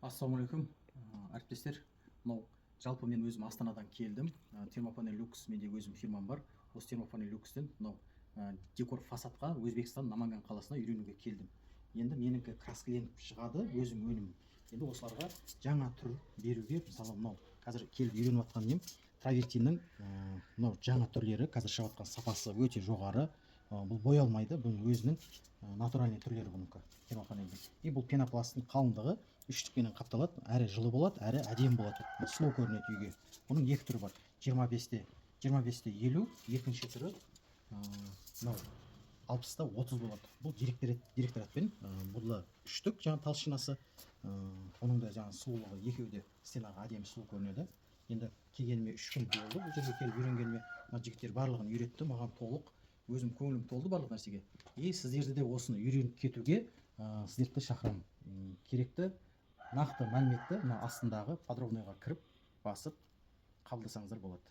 Ассалаумағалейкум, әріптестер. Мынау жалпы мен өзім Астанадан келдім. Термопанель люкс менде өзім фирмам бар. Осы термопанель люкстен мынау декор фасадқа Өзбекстан Наманган қаласына үйренуге келдім. Енді меніңкі краскіленіп шығады, өзім өнім. Енді осыларға жаңа түр беруге, мысалы мынау қазір келіп үйреніп жатқан нем травертиннің мынау жаңа түрлері, қазір шығып жатқан сапасы өте жоғары. Бұл боялмайды, бұл өзінің натуральный түрлері бұнікі термопанельдің. И бұл пенопласттың қалыңдығы үштікпенен қапталады, әрі жылы болады, әрі әдемі болады, сұлу көрінеді үйге. Бұның екі түрі бар, 25-те 50, екінші түрі мынау 60-та 30 болады. Бұл директоратпен бұл үштік жаңа толщинасы, оның да жаңа сұлулығы екеуі де стенаға әдемі сұлу көрінеді. Енді келгеніме 3 күн болды, бұл жерге келіп үйренгеніме жігіттер барлығын үйретті, маған толық, өзім көңілім толды барлық нәрсеге. И сіздерді де осыны үйреніп кетуге сіздерді шақырамын. Керекті нақты мәліметті мына астындағы подробныйға кіріп басып қабылдасаңыздар болады.